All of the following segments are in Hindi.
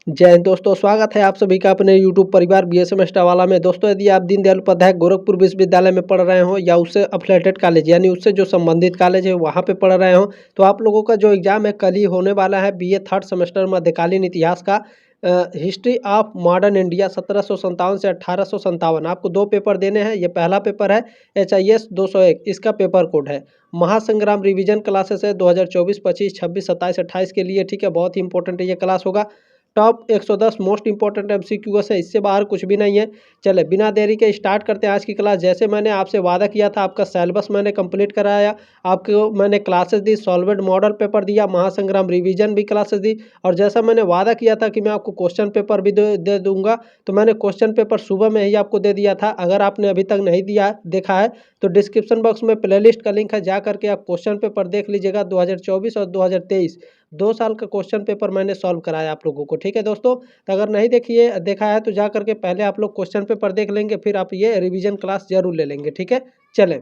जय हिंद दोस्तों, स्वागत है आप सभी का अपने YouTube परिवार बीएसएम एक्स्ट्रावाला में। दोस्तों, यदि आप दीनदयाल उपाध्याय गोरखपुर विश्वविद्यालय में पढ़ रहे हो या उससे एफिलिएटेड कॉलेज यानी उससे जो संबंधित कॉलेज है वहाँ पे पढ़ रहे हो, तो आप लोगों का जो एग्जाम है कल ही होने वाला है। बीए थर्ड सेमेस्टर मध्यकालीन इतिहास का हिस्ट्री ऑफ मॉडर्न इंडिया 1757 से 1857। आपको 2 पेपर देने हैं। ये पहला पेपर है HIS 201, इसका पेपर कोड है। महासंग्राम रिवीजन क्लासेस है 2024, 25, 26, 27, 28 के लिए। ठीक है, बहुत ही इंपॉर्टेंट ये क्लास होगा। टॉप 110 मोस्ट इंपॉर्टेंट MCQs है, इससे बाहर कुछ भी नहीं है। चले बिना देरी के स्टार्ट करते हैं आज की क्लास। जैसे मैंने आपसे वादा किया था, आपका सिलेबस मैंने कंप्लीट कराया, आपको मैंने क्लासेस दी, सॉल्वेंट मॉडल पेपर दिया, महासंग्राम रिवीजन भी क्लासेस दी, और जैसा मैंने वादा किया था कि मैं आपको क्वेश्चन पेपर भी दे दूंगा, तो मैंने क्वेश्चन पेपर सुबह में ही आपको दे दिया था। अगर आपने अभी तक नहीं दिया देखा है तो डिस्क्रिप्शन बॉक्स में प्लेलिस्ट का लिंक है, जा करके आप क्वेश्चन पेपर देख लीजिएगा। 2024 और 2023 2 साल का क्वेश्चन पेपर मैंने सॉल्व कराया आप लोगों को। ठीक है दोस्तों, तो अगर नहीं देखा है तो जा करके पहले आप लोग क्वेश्चन पेपर देख लेंगे, फिर आप ये रिवीजन क्लास जरूर ले लेंगे। ठीक है, चलें।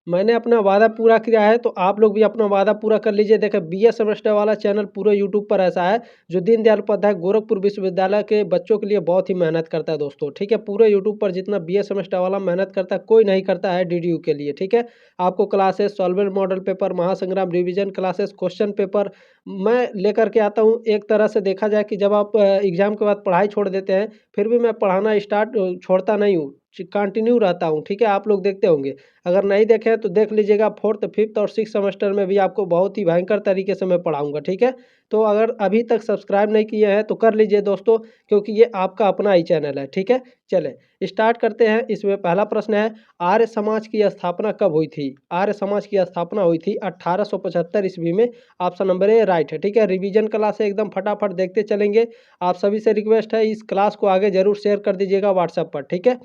मैंने अपना वादा पूरा किया है, तो आप लोग भी अपना वादा पूरा कर लीजिए। देखिए, बीए सेमेस्टर वाला चैनल पूरे यूट्यूब पर ऐसा है जो दीनदयाल उपाध्याय गोरखपुर विश्वविद्यालय के बच्चों के लिए बहुत ही मेहनत करता है दोस्तों। ठीक है, पूरे यूट्यूब पर जितना बीए सेमेस्टर वाला मेहनत करता है कोई नहीं करता है DDU के लिए। ठीक है, आपको क्लासेस, सॉल्वेंट मॉडल पेपर, महासंग्राम रिविजन क्लासेस, क्वेश्चन पेपर मैं लेकर के आता हूँ। एक तरह से देखा जाए कि जब आप एग्जाम के बाद पढ़ाई छोड़ देते हैं, फिर भी मैं पढ़ाना छोड़ता नहीं हूँ, कंटिन्यू रहता हूँ। ठीक है, आप लोग देखते होंगे। अगर नहीं देखें तो देख लीजिएगा, 4th, 5th और 6th सेमेस्टर में भी आपको बहुत ही भयंकर तरीके से मैं पढ़ाऊंगा। ठीक है, तो अगर अभी तक सब्सक्राइब नहीं किए हैं तो कर लीजिए दोस्तों, क्योंकि ये आपका अपना ही चैनल है। ठीक है, चले स्टार्ट करते हैं। इसमें पहला प्रश्न है, आर्य समाज की स्थापना कब हुई थी? आर्य समाज की स्थापना हुई थी 1875 ईस्वी में। ऑप्शन नंबर ए राइट है। ठीक है, रिवीजन क्लास है, एकदम फटाफट देखते चलेंगे। आप सभी से रिक्वेस्ट है, इस क्लास को आगे जरूर शेयर कर दीजिएगा व्हाट्सएप पर। ठीक है,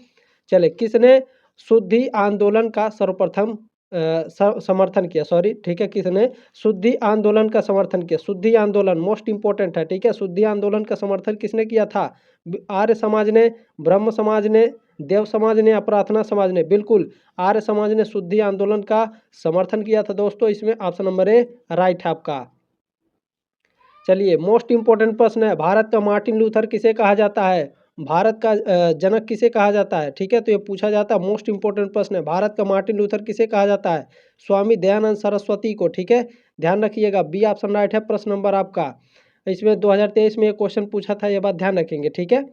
चले। किसने शुद्धि आंदोलन का सर्वप्रथम समर्थन किया? सॉरी, ठीक है, किसने शुद्धि आंदोलन का समर्थन किया? शुद्धि आंदोलन मोस्ट इंपॉर्टेंट है। ठीक है, शुद्धि आंदोलन का समर्थन किसने किया था? आर्य समाज ने, ब्रह्म समाज ने, देव समाज ने या प्रार्थना समाज ने? बिल्कुल, आर्य समाज ने शुद्धि आंदोलन का समर्थन किया था दोस्तों। इसमें ऑप्शन नंबर ए राइट है आपका। चलिए, मोस्ट इंपॉर्टेंट प्रश्न है, भारत का मार्टिन लूथर किसे कहा जाता है? भारत का जनक किसे कहा जाता है? ठीक है, तो ये पूछा जाता है, मोस्ट इंपॉर्टेंट प्रश्न है। भारत का मार्टिन लूथर किसे कहा जाता है? स्वामी दयानंद सरस्वती को। ठीक है, ध्यान रखिएगा, बी ऑप्शन राइट है प्रश्न नंबर आपका। इसमें 2023 में ये क्वेश्चन पूछा था, ये बात ध्यान रखेंगे। ठीक है,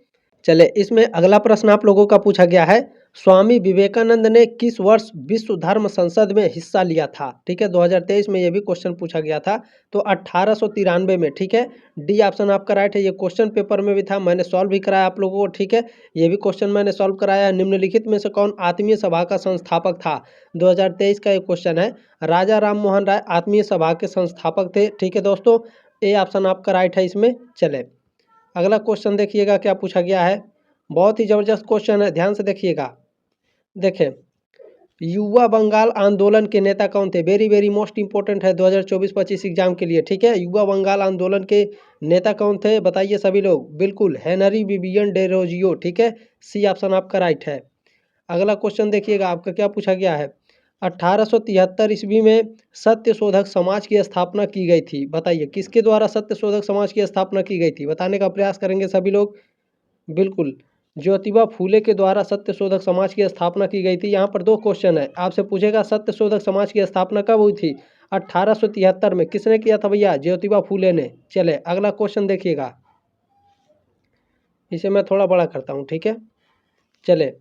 चले इसमें अगला प्रश्न आप लोगों का पूछा गया है, स्वामी विवेकानंद ने किस वर्ष विश्व धर्म संसद में हिस्सा लिया था? ठीक है, 2023 में ये भी क्वेश्चन पूछा गया था, तो 1893 में। ठीक है, डी ऑप्शन आपका राइट है। ये क्वेश्चन पेपर में भी था, मैंने सॉल्व भी कराया आप लोगों को। ठीक है, ये भी क्वेश्चन मैंने सॉल्व कराया। निम्नलिखित में से कौन आत्मीय सभा का संस्थापक था? 2023 का ये क्वेश्चन है। राजा राम मोहन राय आत्मीय सभा के संस्थापक थे। ठीक है दोस्तों, ए ऑप्शन आपका राइट है इसमें। चले अगला क्वेश्चन देखिएगा क्या पूछा गया है, बहुत ही जबरदस्त क्वेश्चन है, ध्यान से देखिएगा। देखें, युवा बंगाल आंदोलन के नेता कौन थे? वेरी वेरी मोस्ट इंपॉर्टेंट है 2024-25 एग्जाम के लिए। ठीक है, युवा बंगाल आंदोलन के नेता कौन थे बताइए सभी लोग। बिल्कुल, हेनरी विवियन डेरोजियो। ठीक है, सी ऑप्शन आपका राइट है। अगला क्वेश्चन देखिएगा, आपका क्या पूछा गया है, 1873 ईस्वी में सत्य शोधक समाज की स्थापना की गई थी। बताइए किसके द्वारा सत्य शोधक समाज की स्थापना की गई थी? बताने का प्रयास करेंगे सभी लोग। बिल्कुल, ज्योतिबा फूले के द्वारा सत्य शोधक समाज की स्थापना की गई थी। यहाँ पर 2 क्वेश्चन है, आपसे पूछेगा सत्य शोधक समाज की स्थापना कब हुई थी? 1873 में। किसने किया था भैया? ज्योतिबा फूले ने। चले अगला क्वेश्चन देखिएगा, इसे मैं थोड़ा बड़ा करता हूँ। ठीक है, चले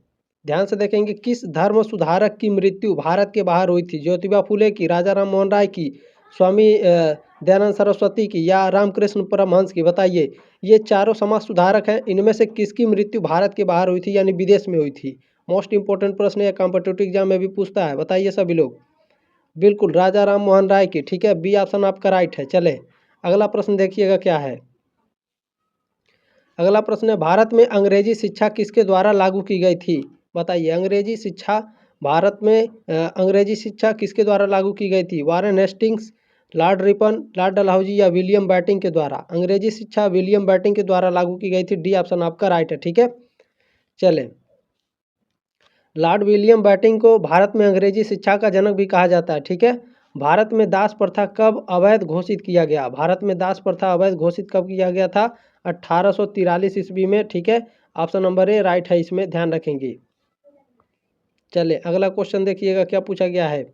ध्यान से देखेंगे, किस धर्म सुधारक की मृत्यु भारत के बाहर हुई थी? ज्योतिबा फूले की, राजा राम मोहन राय की, स्वामी दयानंद सरस्वती की, या रामकृष्ण परमहंस की? बताइए, ये चारों समाज सुधारक हैं, इनमें से किसकी मृत्यु भारत के बाहर हुई थी यानी विदेश में हुई थी? मोस्ट इंपॉर्टेंट प्रश्न है, कॉम्पिटिटिव एग्जाम में भी पूछता है, बताइए सभी लोग। बिल्कुल, राजा राम मोहन राय की। ठीक है, बी ऑप्शन आपका राइट है। चले अगला प्रश्न देखिएगा क्या है। अगला प्रश्न है, भारत में अंग्रेजी शिक्षा किसके द्वारा लागू की गई थी? बताइए, अंग्रेजी शिक्षा भारत में अंग्रेजी शिक्षा किसके द्वारा लागू की गई थी? Warren Hastings, Lord Ripon, Lord Dalhousie या विलियम बैटिंग के द्वारा? अंग्रेजी शिक्षा विलियम बैटिंग के द्वारा लागू की गई थी। डी ऑप्शन आपका राइट है। ठीक है, चले लॉर्ड विलियम बैटिंग को भारत में अंग्रेजी शिक्षा का जनक भी कहा जाता है। ठीक है, भारत में दास प्रथा कब अवैध घोषित किया गया? भारत में दास प्रथा अवैध घोषित कब किया गया था? 1843 ईस्वी में। ठीक है, ऑप्शन नंबर ए राइट है, इसमें ध्यान रखेंगे। चलिए अगला क्वेश्चन देखिएगा क्या पूछा गया है।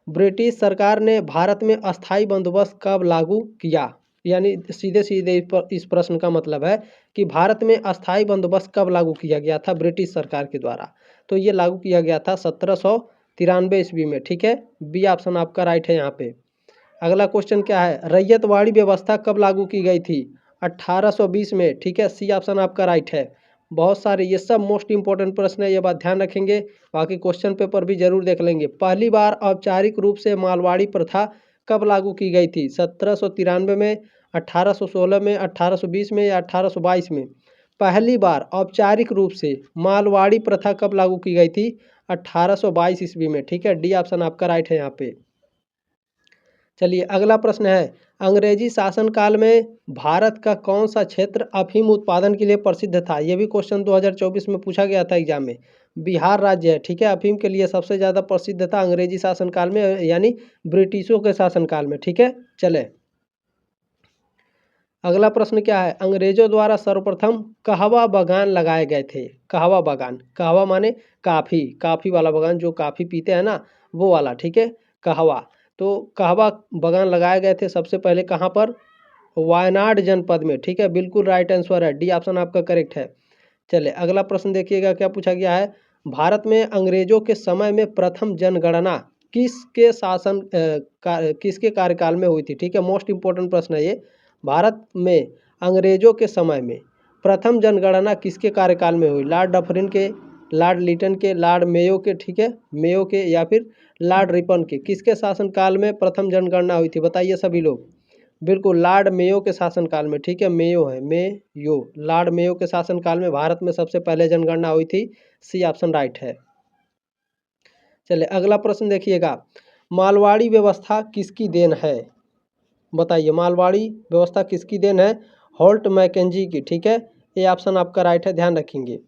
ब्रिटिश सरकार ने भारत में अस्थाई बंदोबस्त कब लागू किया? यानी सीधे सीधे इस प्रश्न का मतलब है कि भारत में अस्थाई बंदोबस्त कब लागू किया गया था ब्रिटिश सरकार के द्वारा? तो ये लागू किया गया था 1793 ईस्वी में। ठीक है, बी ऑप्शन आपका राइट है यहाँ पे। अगला क्वेश्चन क्या है, रैयतवाड़ी व्यवस्था कब लागू की गई थी? 1820 में। ठीक है, सी ऑप्शन आपका राइट है। बहुत सारे ये सब मोस्ट इंपॉर्टेंट प्रश्न है, ये बात ध्यान रखेंगे। बाकी क्वेश्चन पेपर भी जरूर देख लेंगे। पहली बार औपचारिक रूप से मालवाड़ी प्रथा कब लागू की गई थी? 1793 में, 1816 में, 1820 में या 1822 में? पहली बार औपचारिक रूप से मालवाड़ी प्रथा कब लागू की गई थी? 1822 ईस्वी में। ठीक है, डी ऑप्शन आपका राइट है यहाँ पे। चलिए अगला प्रश्न है, अंग्रेजी शासनकाल में भारत का कौन सा क्षेत्र अफीम उत्पादन के लिए प्रसिद्ध था? ये भी क्वेश्चन 2024 में पूछा गया था एग्जाम में। बिहार राज्य है। ठीक है, अफीम के लिए सबसे ज़्यादा प्रसिद्ध था अंग्रेजी शासनकाल में, यानी ब्रिटिशों के शासनकाल में। ठीक है, चले अगला प्रश्न क्या है, अंग्रेजों द्वारा सर्वप्रथम कहवा बागान लगाए गए थे? कहवा बागान, कहवा माने काफ़ी, काफ़ी वाला बागान, जो काफ़ी पीते हैं ना वो वाला। ठीक है, कहवा। तो कहवा बागान लगाए गए थे सबसे पहले कहाँ पर? वायनाड जनपद में। ठीक है, बिल्कुल राइट आंसर है, डी ऑप्शन आपका करेक्ट है। चलिए अगला प्रश्न देखिएगा क्या पूछा गया है। भारत में अंग्रेजों के समय में प्रथम जनगणना किसके कार्यकाल में हुई थी? ठीक है, मोस्ट इंपॉर्टेंट प्रश्न है ये। भारत में अंग्रेजों के समय में प्रथम जनगणना किसके कार्यकाल में हुई? लॉर्ड डफरिन के, लॉर्ड लिटन के, लॉर्ड मेयो के, ठीक है मेयो के, या फिर लॉर्ड रिपन के? किसके शासनकाल में प्रथम जनगणना हुई थी बताइए सभी लोग। बिल्कुल लॉर्ड मेयो के शासनकाल में। ठीक है, मेयो है, मेयो, लॉर्ड मेयो के शासनकाल में भारत में सबसे पहले जनगणना हुई थी। सी ऑप्शन राइट है। चलिए अगला प्रश्न देखिएगा, मालवाड़ी व्यवस्था किसकी देन है? बताइए, मालवाड़ी व्यवस्था किसकी देन है? होल्ट मैकेंजी की। ठीक है, ये ऑप्शन आपका राइट है, ध्यान रखेंगे।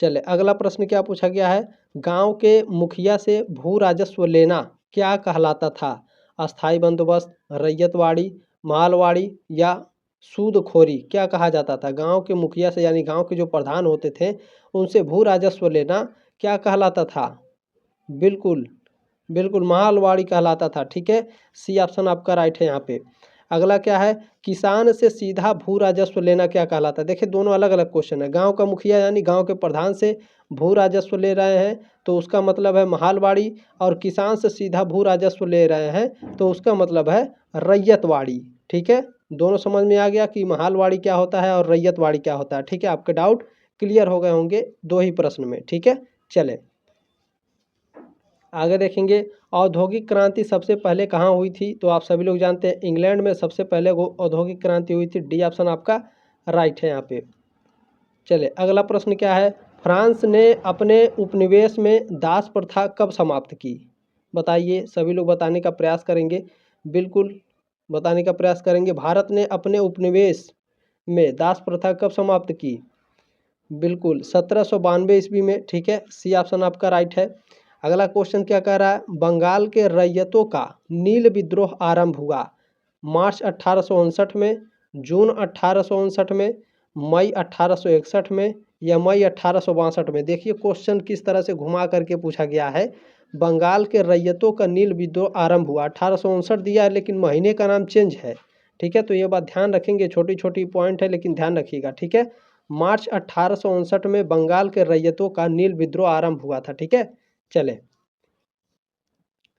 चले अगला प्रश्न क्या पूछा गया है, गांव के मुखिया से भू राजस्व लेना क्या कहलाता था? अस्थाई बंदोबस्त, रैयतवाड़ी, मालवाड़ी या सूदखोरी क्या कहा जाता था? गांव के मुखिया से यानी गांव के जो प्रधान होते थे उनसे भू राजस्व लेना क्या कहलाता था? बिल्कुल बिल्कुल मालवाड़ी कहलाता था। ठीक है, सी ऑप्शन आपका राइट है यहाँ पे। अगला क्या है, किसान से सीधा भू राजस्व लेना क्या कहलाता है? देखिए दोनों अलग अलग क्वेश्चन है। गांव का मुखिया यानी गांव के प्रधान से भू राजस्व ले रहे हैं तो उसका मतलब है मालवाड़ी, और किसान से सीधा भू राजस्व ले रहे हैं तो उसका मतलब है रैयतवाड़ी। ठीक है, दोनों समझ में आ गया कि मालवाड़ी क्या होता है और रैयतवाड़ी क्या होता है। ठीक है, आपके डाउट क्लियर हो गए होंगे दो ही प्रश्न में। ठीक है, चले आगे देखेंगे, औद्योगिक क्रांति सबसे पहले कहाँ हुई थी? तो आप सभी लोग जानते हैं इंग्लैंड में सबसे पहले वो औद्योगिक क्रांति हुई थी। डी ऑप्शन आपका राइट है यहाँ पे। चले अगला प्रश्न क्या है, फ्रांस ने अपने उपनिवेश में दास प्रथा कब समाप्त की? बताइए, सभी लोग बताने का प्रयास करेंगे, बिल्कुल बताने का प्रयास करेंगे। भारत ने अपने उपनिवेश में दास प्रथा कब समाप्त की? बिल्कुल 1792 ईस्वी में। ठीक है, सी ऑप्शन आपका राइट है। अगला क्वेश्चन क्या कह रहा है, बंगाल के रैयतों का नील विद्रोह आरंभ हुआ मार्च 1859 में, जून 1859 में, मई 1861 में या मई 1862 में? देखिए क्वेश्चन किस तरह से घुमा करके पूछा गया है। बंगाल के रैयतों का नील विद्रोह आरंभ हुआ 1859 दिया है लेकिन महीने का नाम चेंज है। ठीक है, तो ये बात ध्यान रखेंगे, छोटी छोटी पॉइंट है लेकिन ध्यान रखिएगा। ठीक है, मार्च 1859 में बंगाल के रैयतों का नील विद्रोह आरंभ हुआ था। ठीक है, चले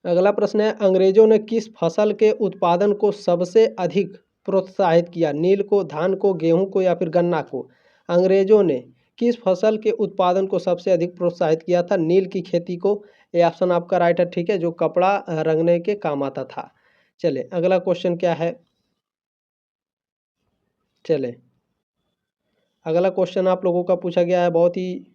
अगला प्रश्न है, अंग्रेजों ने किस फसल के उत्पादन को सबसे अधिक प्रोत्साहित किया? नील को, धान को, गेहूं को या फिर गन्ना को? अंग्रेजों ने किस फसल के उत्पादन को सबसे अधिक प्रोत्साहित किया था? नील की खेती को। ये ऑप्शन आपका राइट है। ठीक है, जो कपड़ा रंगने के काम आता था। चले अगला क्वेश्चन क्या है, चले अगला क्वेश्चन आप लोगों का पूछा गया है, बहुत ही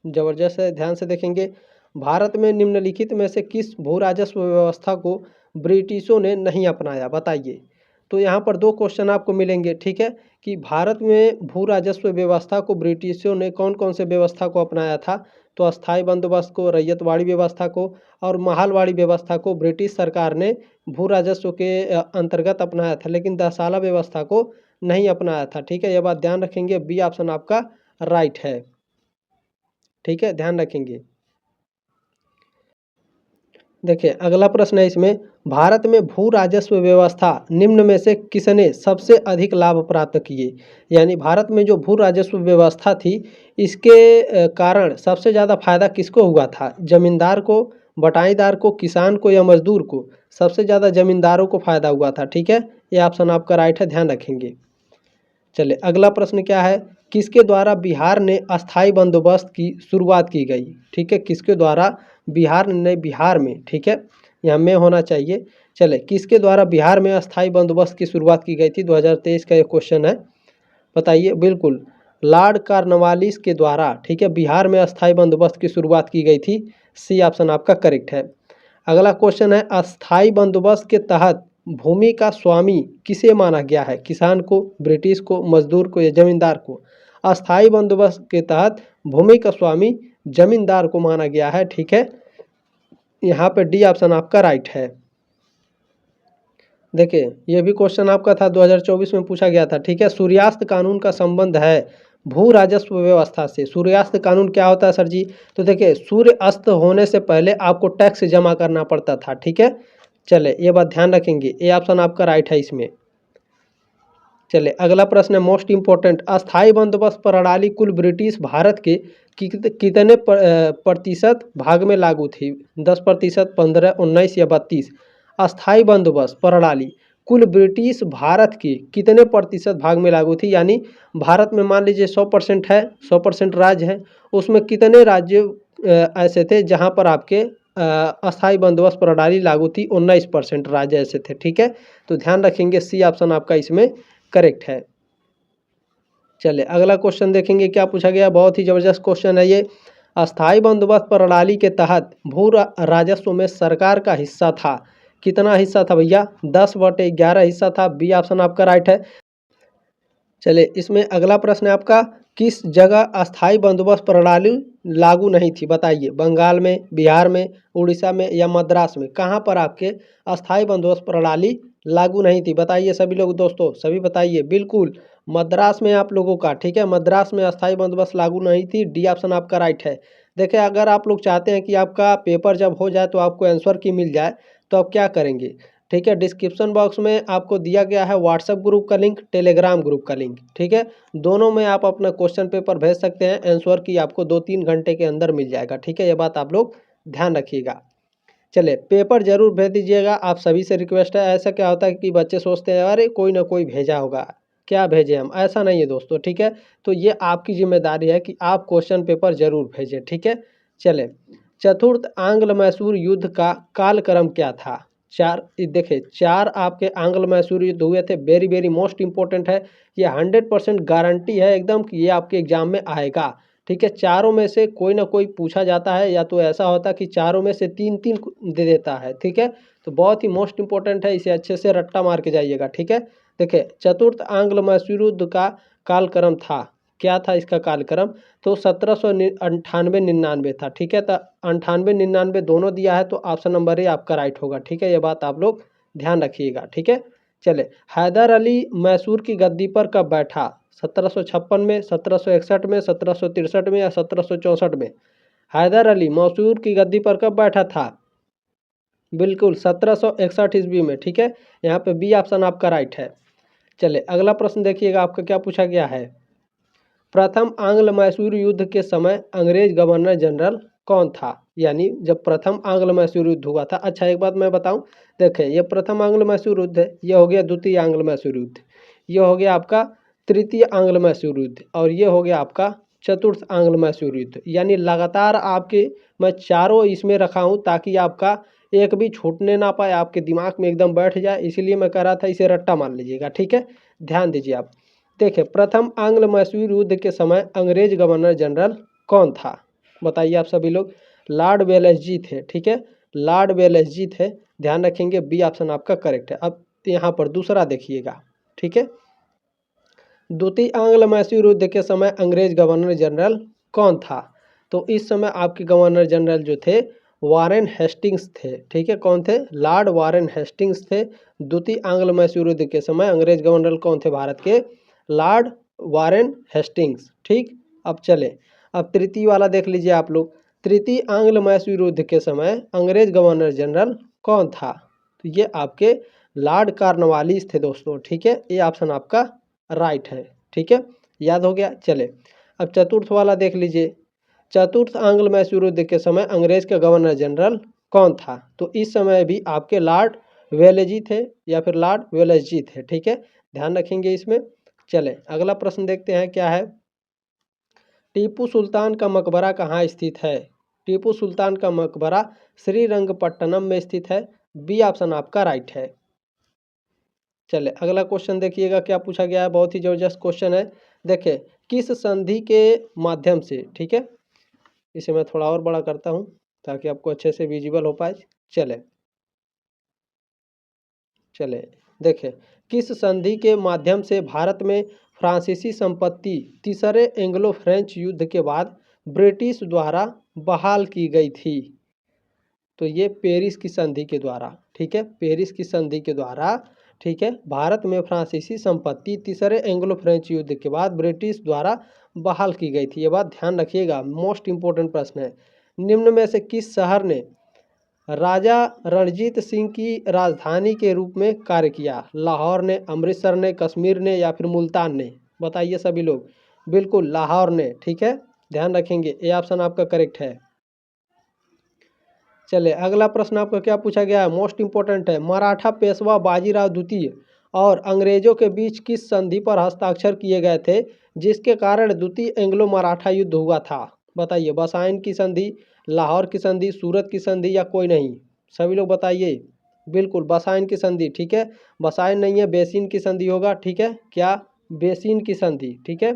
ज़बरदस्त है, ध्यान से देखेंगे। भारत में निम्नलिखित में से किस भू राजस्व व्यवस्था को ब्रिटिशों ने नहीं अपनाया? बताइए, तो यहाँ पर दो क्वेश्चन आपको मिलेंगे, ठीक है, कि भारत में भू राजस्व व्यवस्था को ब्रिटिशों ने कौन कौन से व्यवस्था को अपनाया था। तो अस्थाई बंदोबस्त को, रैयतवाड़ी व्यवस्था को और महालवाड़ी व्यवस्था को ब्रिटिश सरकार ने भू राजस्व के अंतर्गत अपनाया था, लेकिन दसाला व्यवस्था को नहीं अपनाया था। ठीक है, यह बात ध्यान रखेंगे। बी ऑप्शन आपका राइट है। ठीक है, ध्यान रखेंगे। देखिए अगला प्रश्न है इसमें, भारत में भू राजस्व व्यवस्था निम्न में से किसने सबसे अधिक लाभ प्राप्त किए। यानी भारत में जो भू राजस्व व्यवस्था थी इसके कारण सबसे ज़्यादा फायदा किसको हुआ था। जमींदार को, बटाईदार को, किसान को या मजदूर को। सबसे ज़्यादा जमींदारों को फायदा हुआ था। ठीक है, ये ऑप्शन आपका राइट है, ध्यान रखेंगे। चलिए अगला प्रश्न क्या है, किसके द्वारा बिहार ने अस्थाई बंदोबस्त की शुरुआत की गई। ठीक है, किसके द्वारा बिहार में, ठीक है, यहाँ में होना चाहिए। चले, किसके द्वारा बिहार में अस्थाई बंदोबस्त की शुरुआत की गई थी। 2023 का ये क्वेश्चन है, बताइए। बिल्कुल लॉर्ड कॉर्नवालिस के द्वारा, ठीक है, बिहार में अस्थाई बंदोबस्त की शुरुआत की गई थी। सी ऑप्शन आपका करेक्ट है। अगला क्वेश्चन है, अस्थाई बंदोबस्त के तहत भूमि का स्वामी किसे माना गया है। किसान को, ब्रिटिश को, मजदूर को या जमींदार को। अस्थाई बंदोबस्त के तहत भूमि का स्वामी जमींदार को माना गया है। ठीक है, यहाँ पे डी ऑप्शन आपका राइट है। देखिए ये भी क्वेश्चन आपका था, 2024 में पूछा गया था। ठीक है, सूर्यास्त कानून का संबंध है भू राजस्व व्यवस्था से। सूर्यास्त कानून क्या होता है सर जी। तो देखिए सूर्य अस्त होने से पहले आपको टैक्स जमा करना पड़ता था। ठीक है, चले ये बात ध्यान रखेंगे। ये ऑप्शन आपका राइट है इसमें। चले अगला प्रश्न है मोस्ट इंपॉर्टेंट, अस्थाई बंदोबस्त प्रणाली कुल ब्रिटिश भारत के कितने प्रतिशत भाग में लागू थी। 10%, 15, 19 या 32। अस्थाई बंदोबस्त प्रणाली कुल ब्रिटिश भारत के कितने प्रतिशत भाग में लागू थी। यानी भारत में मान लीजिए 100% है, 100% राज्य है, उसमें कितने राज्य ऐसे थे जहां पर आपके अस्थाई बंदोबस्त प्रणाली लागू थी। 19% राज्य ऐसे थे। ठीक है, तो ध्यान रखेंगे, सी ऑप्शन आपका इसमें करेक्ट है। चलिए अगला क्वेश्चन देखेंगे क्या पूछा गया। बहुत ही जबरदस्त क्वेश्चन है ये। अस्थाई बंदोबस्त प्रणाली के तहत भू राजस्व में सरकार का हिस्सा था। कितना हिस्सा था भैया, 10/11 हिस्सा था। बी ऑप्शन आपका राइट है। चलिए इसमें अगला प्रश्न है आपका, किस जगह अस्थाई बंदोबस्त प्रणाली लागू नहीं थी। बताइए, बंगाल में, बिहार में, उड़ीसा में या मद्रास में। कहाँ पर आपके अस्थाई बंदोबस्त प्रणाली लागू नहीं थी। बताइए सभी लोग, दोस्तों सभी बताइए। बिल्कुल मद्रास में आप लोगों का, ठीक है, मद्रास में अस्थाई बंदोबस्त लागू नहीं थी। डी ऑप्शन आपका राइट है। देखिए अगर आप लोग चाहते हैं कि आपका पेपर जब हो जाए तो आपको आंसर की मिल जाए, तो आप क्या करेंगे। ठीक है, डिस्क्रिप्शन बॉक्स में आपको दिया गया है व्हाट्सएप ग्रुप का लिंक, टेलीग्राम ग्रुप का लिंक। ठीक है, दोनों में आप अपना क्वेश्चन पेपर भेज सकते हैं। आंसर की आपको 2-3 घंटे के अंदर मिल जाएगा। ठीक है, ये बात आप लोग ध्यान रखिएगा। चलिए पेपर जरूर भेज दीजिएगा, आप सभी से रिक्वेस्ट है। ऐसा क्या होता है कि बच्चे सोचते हैं अरे कोई ना कोई भेजा होगा, क्या भेजे हम, ऐसा नहीं है दोस्तों। ठीक है, तो ये आपकी जिम्मेदारी है कि आप क्वेश्चन पेपर जरूर भेजें। ठीक है, चले, चतुर्थ आंग्ल मैसूर युद्ध का कालक्रम क्या था। देखिए 4 आपके आंग्ल मैसूर युद्ध हुए थे। वेरी वेरी मोस्ट इंपॉर्टेंट है ये, 100% गारंटी है एकदम कि ये आपके एग्जाम में आएगा। ठीक है, चारों में से कोई ना कोई पूछा जाता है, या तो ऐसा होता है कि चारों में से 3-3 दे देता है। ठीक है, तो बहुत ही मोस्ट इंपॉर्टेंट है, इसे अच्छे से रट्टा मार के जाइएगा। ठीक है, देखिए चतुर्थ आंग्ल मैसूर युद्ध का कालक्रम था, क्या था इसका कालक्रम। तो 1798-99 था। ठीक है, तो 98-99 दोनों दिया है, तो ऑप्शन नंबर ए आपका राइट होगा। ठीक है, ये बात आप लोग ध्यान रखिएगा। ठीक है, चले, हैदर अली मैसूर की गद्दी पर कब बैठा। 1756 में, 1761 में, 1763 में या 1764 में। हैदर अली मैसूर की गद्दी पर कब बैठा था। बिल्कुल 1761 ईस्वी में। ठीक है, यहाँ पे बी ऑप्शन आपका राइट है। चले अगला प्रश्न देखिएगा, आपका क्या पूछा गया है। प्रथम आंग्ल मैसूर युद्ध के समय अंग्रेज गवर्नर जनरल कौन था। यानी जब प्रथम आंग्ल मैसूर युद्ध हुआ था। अच्छा एक बात मैं बताऊं, देखें ये प्रथम आंग्ल मैसूर युद्ध है, ये हो गया द्वितीय आंग्ल मैसूर युद्ध, ये हो गया आपका तृतीय आंग्ल मैसूर युद्ध, और ये हो गया आपका चतुर्थ आंग्ल मैसूर युद्ध। यानी लगातार आपके मैं चारों इसमें रखा हूँ ताकि आपका एक भी छूटने ना पाए, आपके दिमाग में एकदम बैठ जाए, इसीलिए मैं कह रहा था इसे रट्टा मान लीजिएगा। ठीक है, ध्यान दीजिए आप। देखिए प्रथम आंग्ल मैसूर युद्ध के समय अंग्रेज गवर्नर जनरल कौन था। बताइए आप सभी लोग। लॉर्ड वेलेस्ली थे। ठीक है, लॉर्ड वेलेस्ली थे, ध्यान रखेंगे। बी ऑप्शन आपका करेक्ट है। अब यहाँ पर दूसरा देखिएगा, ठीक है। द्वितीय आंग्ल मैसूर युद्ध के समय अंग्रेज गवर्नर जनरल कौन था? तो इस समय आपके गवर्नर जनरल जो थे वारेन हेस्टिंग्स थे, ठीक है। कौन थे? लॉर्ड वारेन हेस्टिंग्स थे। द्वितीय आंग्ल मैसूर युद्ध के समय अंग्रेज गवर्नर कौन थे भारत के? लॉर्ड वारेन हेस्टिंग्स, ठीक। अब चले, अब तृतीय वाला देख लीजिए आप लोग। तृतीय आंग्ल मैसूर युद्ध के समय अंग्रेज गवर्नर जनरल कौन था? तो ये आपके लॉर्ड कॉर्नवालिस थे दोस्तों, ठीक है। ये ऑप्शन आपका राइट है, ठीक है। याद हो गया। चले, अब चतुर्थ वाला देख लीजिए। चतुर्थ आंग्ल मैसूर युद्ध के समय अंग्रेज के गवर्नर जनरल कौन था? तो इस समय भी आपके लॉर्ड वेलेजी थे या फिर लॉर्ड वेलेजी थे, ठीक है। ध्यान रखेंगे इसमें। चले, अगला प्रश्न देखते हैं क्या है। टीपू सुल्तान का मकबरा कहाँ स्थित है? टीपू सुल्तान का मकबरा श्रीरंगपट्टनम में स्थित है। बी ऑप्शन आपका राइट है। चले, अगला क्वेश्चन देखिएगा क्या पूछा गया है, बहुत ही जबरदस्त क्वेश्चन है। देखिए, किस संधि के माध्यम से, ठीक है, इसे मैं थोड़ा और बड़ा करता हूँ ताकि आपको अच्छे से विजिबल हो पाए। चले चले देखिए, किस संधि के माध्यम से भारत में फ्रांसीसी संपत्ति तीसरे एंग्लो फ्रेंच युद्ध के बाद ब्रिटिश द्वारा बहाल की गई थी? तो ये पेरिस की संधि के द्वारा, ठीक है, पेरिस की संधि के द्वारा, ठीक है, भारत में फ्रांसीसी संपत्ति तीसरे एंग्लो फ्रेंच युद्ध के बाद ब्रिटिश द्वारा बहाल की गई थी। ये बात ध्यान रखिएगा, मोस्ट इंपॉर्टेंट प्रश्न है। निम्न में से किस शहर ने राजा रणजीत सिंह की राजधानी के रूप में कार्य किया? लाहौर ने, अमृतसर ने, कश्मीर ने या फिर मुल्तान ने? बताइए सभी लोग। बिल्कुल लाहौर ने, ठीक है, ध्यान रखेंगे। ये ऑप्शन आपका करेक्ट है। चले, अगला प्रश्न आपका क्या पूछा गया है, मोस्ट इंपॉर्टेंट है। मराठा पेशवा बाजीराव द्वितीय और अंग्रेजों के बीच किस संधि पर हस्ताक्षर किए गए थे जिसके कारण द्वितीय एंग्लो मराठा युद्ध हुआ था? बताइए, बसाइन की संधि, लाहौर की संधि, सूरत की संधि या कोई नहीं? सभी लोग बताइए। बिल्कुल बसाइन की संधि, ठीक है। बसाइन नहीं है, बेसिन की संधि होगा, ठीक है। क्या? बेसिन की संधि, ठीक है।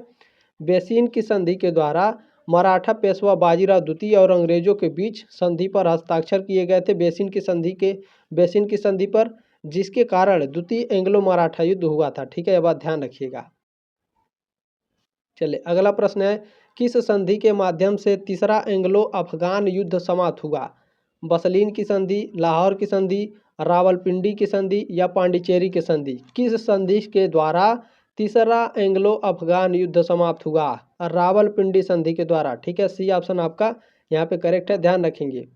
बेसिन की संधि के द्वारा मराठा पेशवा बाजीराव द्वितीय और अंग्रेजों के बीच संधि पर हस्ताक्षर किए गए थे। बेसिन की संधि पर, जिसके कारण द्वितीय एंग्लो मराठा युद्ध हुआ था, ठीक है। यह बात ध्यान रखिएगा। चलिए, अगला प्रश्न है, किस संधि के माध्यम से तीसरा एंग्लो अफगान युद्ध समाप्त हुआ? बसलीन की संधि, लाहौर की संधि, रावलपिंडी की संधि या पांडिचेरी की संधि? किस संधि के द्वारा तीसरा एंग्लो अफगान युद्ध समाप्त हुआ? रावलपिंडी संधि के द्वारा, ठीक है। सी ऑप्शन आपका यहाँ पे करेक्ट है, ध्यान रखेंगे।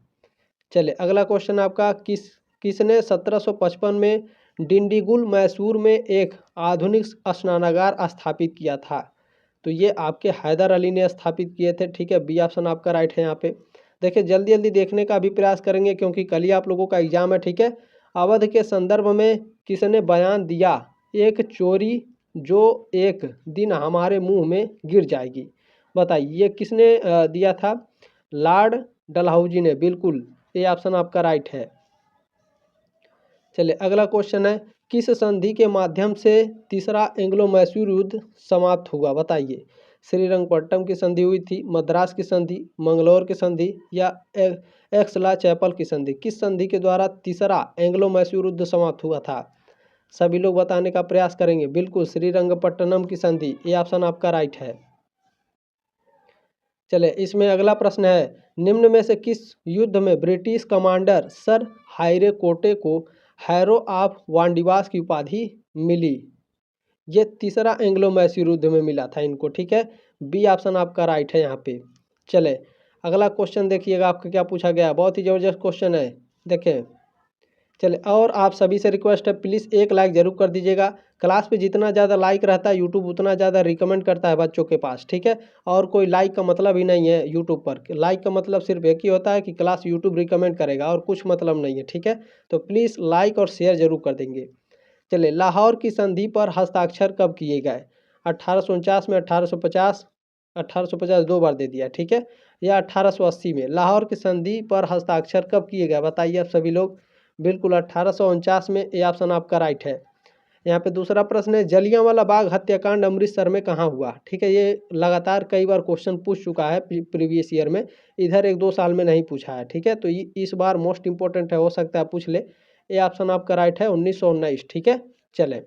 चलिए, अगला क्वेश्चन आपका, किसने 1755 में डिंडीगुल मैसूर में एक आधुनिक स्नानागार स्थापित किया था? तो ये आपके हैदर अली ने स्थापित किए थे, ठीक है। बी ऑप्शन आपका राइट है यहाँ पे। देखिए, जल्दी जल्दी देखने का भी प्रयास करेंगे क्योंकि कल ही आप लोगों का एग्जाम है, ठीक है। अवध के संदर्भ में किसने बयान दिया, एक चोरी जो एक दिन हमारे मुंह में गिर जाएगी? बताइए, ये किसने दिया था? लॉर्ड डलहौजी ने, बिल्कुल ये ऑप्शन आपका राइट है। चलिए, अगला क्वेश्चन है, किस संधि के माध्यम से तीसरा एंग्लो मैसूर युद्ध समाप्त हुआ? बताइए, श्रीरंगपट्टनम की संधि हुई थी, मद्रास की संधि, मंगलौर की संधि या एक्सला चैपल की संधि? किस संधि के द्वारा तीसरा एंग्लो मैसूर युद्ध समाप्त हुआ था? सभी लोग बताने का प्रयास करेंगे। बिल्कुल श्रीरंगपट्टनम की संधि, ये ऑप्शन आपका राइट है। चले, इसमें अगला प्रश्न है, निम्न में से किस युद्ध में ब्रिटिश कमांडर सर हायरे कोटे को हैरो ऑफ वांडीवास की उपाधि मिली? ये तीसरा एंग्लो मैसूर युद्ध में मिला था इनको, ठीक है। बी ऑप्शन आपका राइट है यहाँ पे। चले, अगला क्वेश्चन देखिएगा आपका क्या पूछा गया, बहुत ही जबरदस्त क्वेश्चन है। देखें, चले, और आप सभी से रिक्वेस्ट है, प्लीज़ एक लाइक ज़रूर कर दीजिएगा। क्लास पे जितना ज़्यादा लाइक रहता है यूट्यूब उतना ज़्यादा रिकमेंड करता है बच्चों के पास, ठीक है। और कोई लाइक का मतलब ही नहीं है यूट्यूब पर, लाइक का मतलब सिर्फ एक ही होता है कि क्लास यूट्यूब रिकमेंड करेगा और कुछ मतलब नहीं है, ठीक है। तो प्लीज़ लाइक और शेयर ज़रूर कर देंगे। चलिए, लाहौर की संधि पर हस्ताक्षर कब किए गए? 1849 में, 1850, 1850 दो बार दे दिया, ठीक है, या 1880 में? लाहौर की संधि पर हस्ताक्षर कब किए गए बताइए आप सभी लोग। बिल्कुल 1849 में, ये ऑप्शन आपका राइट है। यहाँ पे दूसरा प्रश्न है, जलियांवाला बाग हत्याकांड अमृतसर में कहाँ हुआ? ठीक है, ये लगातार कई बार क्वेश्चन पूछ चुका है प्रीवियस ईयर में, इधर 1-2 साल में नहीं पूछा है, ठीक है। तो इस बार मोस्ट इंपॉर्टेंट है, हो सकता है पूछ ले। ये ऑप्शन आपका राइट है 1919। ठीक है, चले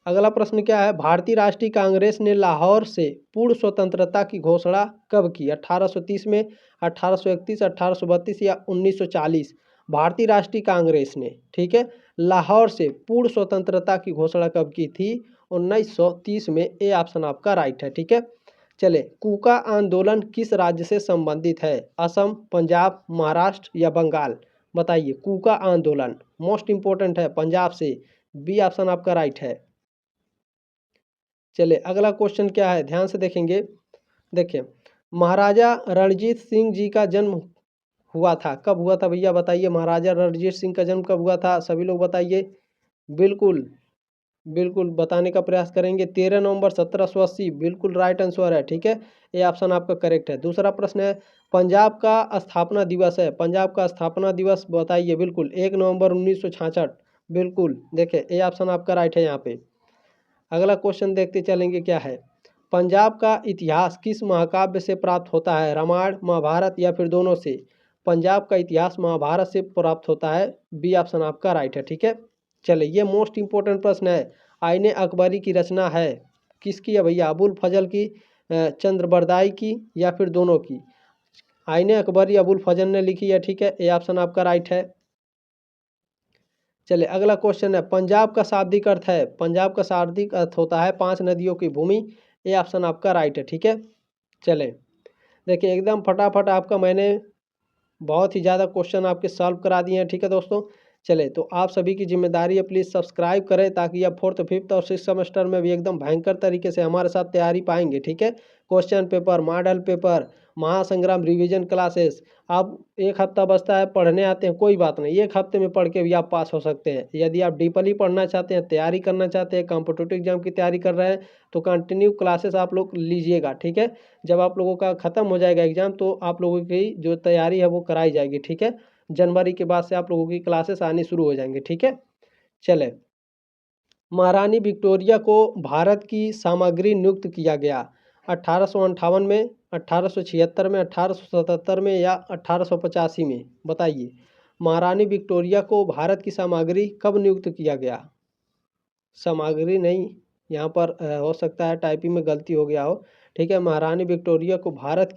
अगला प्रश्न क्या है, भारतीय राष्ट्रीय कांग्रेस ने लाहौर से पूर्ण स्वतंत्रता की घोषणा कब की? 1830 में, 1831, 1832 या 1940? भारतीय राष्ट्रीय कांग्रेस ने, ठीक है, लाहौर से पूर्ण स्वतंत्रता की घोषणा कब की थी? 1930 में। ए ऑप्शन आपका राइट है। ठीक है, चले कूका आंदोलन किस राज्य से संबंधित है? असम, पंजाब, महाराष्ट्र या बंगाल? बताइए। कूका आंदोलन मोस्ट इंपोर्टेंट है, पंजाब से। बी ऑप्शन आपका राइट है। चलिए अगला क्वेश्चन क्या है, ध्यान से देखेंगे। देखिए, महाराजा रणजीत सिंह जी का जन्म हुआ था, कब हुआ था भैया बताइए? महाराजा रणजीत सिंह का जन्म कब हुआ था? सभी लोग बताइए। बिल्कुल बिल्कुल बताने का प्रयास करेंगे। 13 नवंबर 1780 बिल्कुल राइट आंसर है। ठीक है, ये ऑप्शन आपका करेक्ट है। दूसरा प्रश्न है, पंजाब का स्थापना दिवस है, पंजाब का स्थापना दिवस बताइए। बिल्कुल 1 नवंबर 1966। बिल्कुल देखिए, ये ऑप्शन आपका राइट है यहाँ पे। अगला क्वेश्चन देखते चलेंगे क्या है, पंजाब का इतिहास किस महाकाव्य से प्राप्त होता है? रामायण, महाभारत या फिर दोनों से? पंजाब का इतिहास महाभारत से प्राप्त होता है। बी ऑप्शन आपका राइट है। ठीक है, चलिए ये मोस्ट इंपोर्टेंट प्रश्न है। आईने अकबरी की रचना है किसकी है भैया? अबुल फजल की, चंद्रबरदाई की या फिर दोनों की? आईने अकबरी अबुल फजल ने लिखी है। ठीक है, ये ऑप्शन आपका राइट है। चलिए अगला क्वेश्चन है, पंजाब का शाब्दिक अर्थ है, पंजाब का शाब्दिक अर्थ होता है 5 नदियों की भूमि। ये ऑप्शन आपका राइट है। ठीक है, चलें देखिए एकदम फटाफट आपका मैंने बहुत ही ज़्यादा क्वेश्चन आपके सॉल्व करा दिए हैं। ठीक है दोस्तों, चले तो आप सभी की जिम्मेदारी है, प्लीज़ सब्सक्राइब करें ताकि आप 4th, 5th और 6th सेमेस्टर में भी एकदम भयंकर तरीके से हमारे साथ तैयारी पाएंगे। ठीक है, क्वेश्चन पेपर, मॉडल पेपर, महासंग्राम रिवीजन क्लासेस। आप एक हफ्ता बचता है, पढ़ने आते हैं कोई बात नहीं, एक हफ्ते में पढ़ के भी आप पास हो सकते हैं। यदि आप डीपली पढ़ना चाहते हैं, तैयारी करना चाहते हैं, कॉम्पिटिटिव एग्जाम की तैयारी कर रहे हैं तो कंटिन्यू क्लासेस आप लोग लीजिएगा। ठीक है, जब आप लोगों का ख़त्म हो जाएगा एग्ज़ाम तो आप लोगों की जो तैयारी है वो कराई जाएगी। ठीक है, जनवरी के बाद से आप लोगों की क्लासेस आनी शुरू हो जाएंगे। ठीक है, चले महारानी विक्टोरिया को भारत की सामग्री नियुक्त किया गया 1858 में, 1876 में, 1877 में या 1885 में? बताइए। महारानी विक्टोरिया को भारत की सामग्री कब नियुक्त किया गया? सामग्री नहीं, यहाँ पर हो सकता है टाइपिंग में गलती हो गया हो। ठीक है, महारानी विक्टोरिया को भारत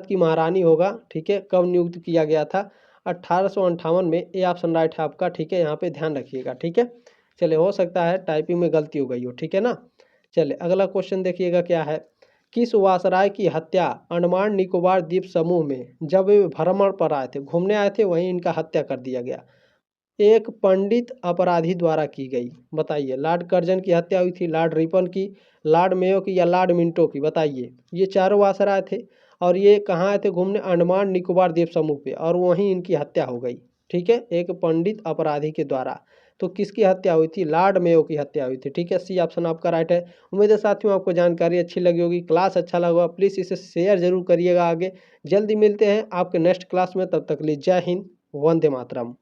की महारानी होगा। ठीक है, कब नियुक्त किया गया था? 1858 में। ये ऑप्शन राइट है आपका। ठीक है, यहाँ पे ध्यान रखिएगा। ठीक है, चले हो सकता है टाइपिंग में गलती हो गई हो। ठीक है ना, चले अगला क्वेश्चन देखिएगा क्या है, किस वासराय की हत्या अंडमान निकोबार द्वीप समूह में जब वे भ्रमण पर आए थे, घूमने आए थे, वहीं इनका हत्या कर दिया गया? एक पंडित अपराधी द्वारा की गई। बताइए। लॉर्ड कर्जन की हत्या हुई थी, लॉर्ड रिपन की, लॉर्ड मेयो की या लॉर्ड मिंटो की? बताइए। ये चारों वासराय थे और ये कहाँ आए थे घूमने? अंडमान निकोबार द्वीप समूह पे, और वहीं इनकी हत्या हो गई। ठीक है, एक पंडित अपराधी के द्वारा। तो किसकी हत्या हुई थी? लॉर्ड मेयो की हत्या हुई थी। ठीक है, सी ऑप्शन आपका राइट है। उम्मीद है साथियों आपको जानकारी अच्छी लगी होगी, क्लास अच्छा लगा होगा, प्लीज़ इसे शेयर जरूर करिएगा आगे। जल्दी मिलते हैं आपके नेक्स्ट क्लास में, तब तक लिए जय हिंद, वंदे मातरम।